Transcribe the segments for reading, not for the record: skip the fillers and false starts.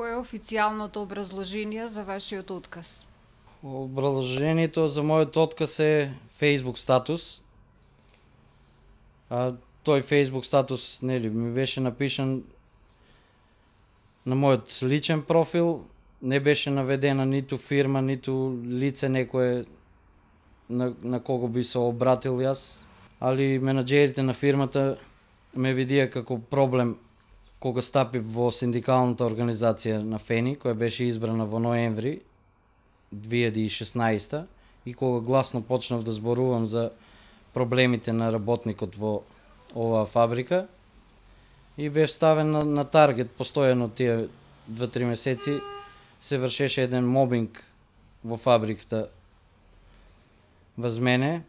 Кое е официјалното образложение за вашиот отказ? Образложението за моят отказ е Facebook статус. А той Facebook статус ми беше напишан на моят личен профил. Не беше наведена нито фирма, нито лице некое на кого би се обратил аз. Али менаджерите на фирмата ме видија како проблем кога стапи во синдикалната организација на ФЕНИ, која беше избрана во ноември 2016 и кога гласно почнав да зборувам за проблемите на работникот во оваа фабрика и беше ставен на таргет постојано тие 2-3 месеци се вршеше еден мобинг во фабриката врз мене,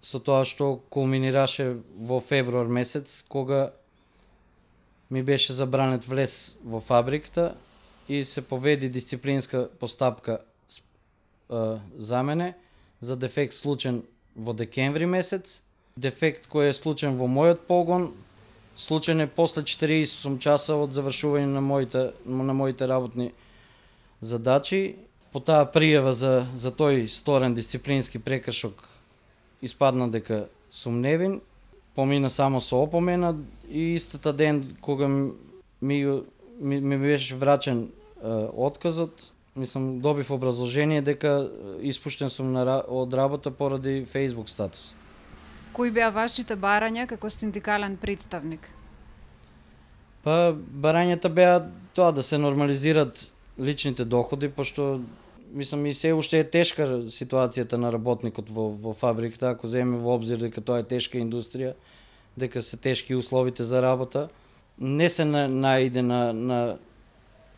со тоа што кулминираше во февруар месец кога ми беше забранет влез во фабриката и се поведи дисциплинска постапка за мене за дефект случен во декември месец. Дефект кој е случен во мојот погон, случен е после 48 часа од завршување на моите работни задачи. По таа пријава за тој сторен дисциплински прекршок испадна дека сум невин, помина само со опомена и истата ден кога ми беше врачен отказот, добив образложение дека испуштен сум од работа поради Facebook статус. Кои беа вашите барања како синдикален представник? Па барањата беа тоа да се нормализират личните доходи, пошто и се уште е тешка ситуацијата на работникот во фабриката, ако земе во обзир дека тоа е тешка индустрија, дека се тешки условите за работа. Не се наиде на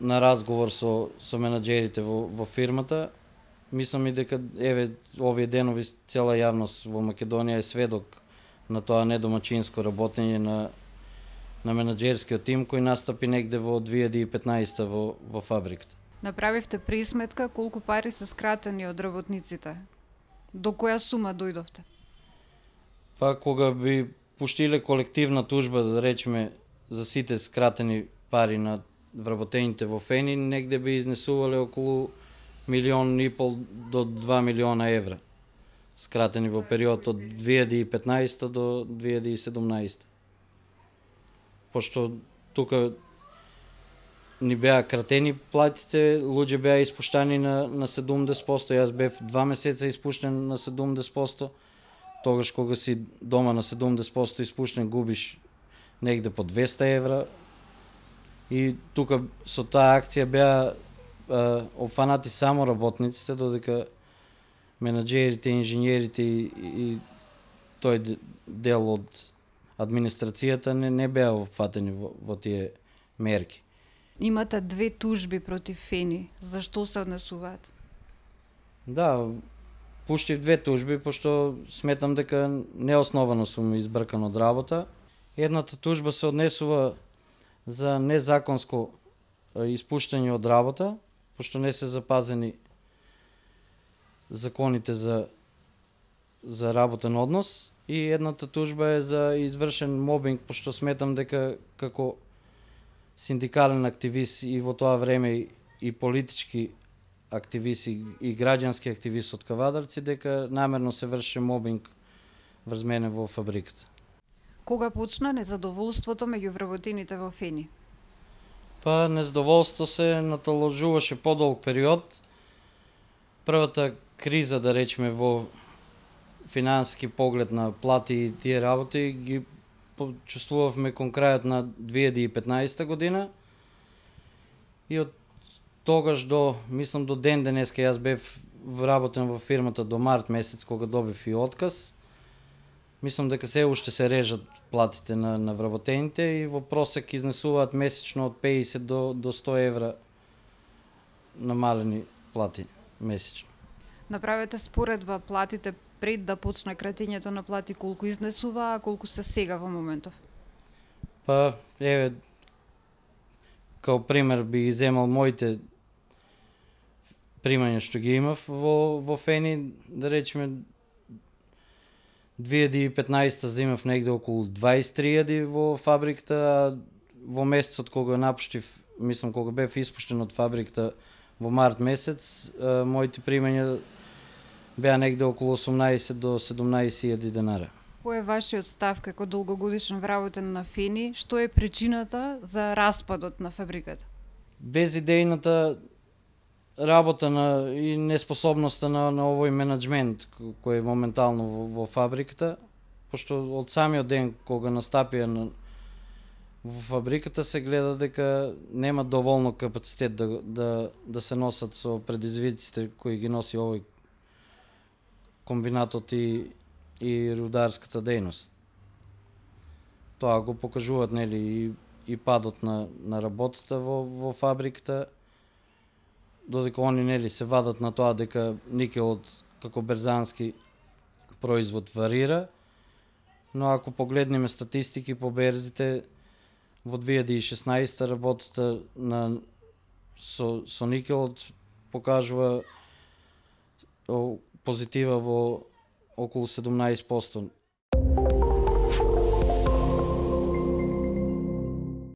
разговор со менаџерите во фирмата. Мислам и дека овие денови цела јавност во Македонија е сведок на тоа недомачинско работење на менаџерскиот тим кој настапи негде во 2015 во фабриката. Направивте присметка колку пари се скратени од работниците? До која сума дојдовте? Па кога би пуштиле колективна тужба, да речеме, за сите скратени пари на вработените во ФЕНИ, негде би изнесувале околу 1,5 до 2 милиона евра, скратени во период од 2015 до 2017. Пошто тука ни беа кратени платите, луѓе беа испуштани на 70%, јас бев 2 месеца испуштен на 70%, тогаш кога си дома на 70% испуштен губиш негде по 200 евра. И тука со таа акција беа опфанати само работниците, додека менаџерите, инженерите и тој дел од администрацијата не беа опфатени во тие мерки. Имате 2 тужби против ФЕНИ. Зашто се однесуваат? Да, пуштив 2 тужби, пошто сметам дека неосновано сум избркан од работа. Едната тужба се однесува за незаконско испуштање од работа, пошто не се запазени законите за работен однос. И едната тужба е за извршен мобинг, пошто сметам дека како синдикален активист и во тоа време и политички активист и граѓански активист од Кавадарци, дека намерно се врши мобинг врз мене во фабриката. Кога почна незадоволството меѓу вработените во ФЕНИ? Па незадоволство се наталожуваше подолг период. Првата криза, да речеме, во финансиски поглед на плати и тие работи ги почувствувавме кон крајот на 2015 година и од тогаш мислам до ден денеска, јас бев вработен во фирмата до март месец кога добив и отказ. Мислам дека се уште се режат платите на вработените и во просек изнесуваат месечно од 50 до 100 евра намалени плати месечно. Направете споредба платите пред да почне кратењето на плати, колку изнесува, а колку се сега во моментов? Па, као пример би ги земал моите примања што ги имав во ФЕНИ, да речеме 2015 земав негде околу 23.000 во фабриката, а во месецот кога напуштив мислам кога бев испуштен од фабриката во март месец, моите примања беа негде околу 18 до 17.000 денара. Кој е вашиот став како долгогодишен вработен на Фени? Што е причината за распадот на фабриката? Безидејната работа и неспособноста на овој менеджмент кој е моментално во фабриката, пошто од самиот ден кога настапија во фабриката се гледа дека нема доволно капацитет да се носат со предизвиците кои ги носи овој комбинатот и рударската дејност. Тоа го покажуваат и падот на работата во фабриката, додека они се вадат на тоа дека никелот како берзански производ варира, но ако погледнеме статистики по берзите, во 2016 работата со никелот покажува позитива во околу 17%.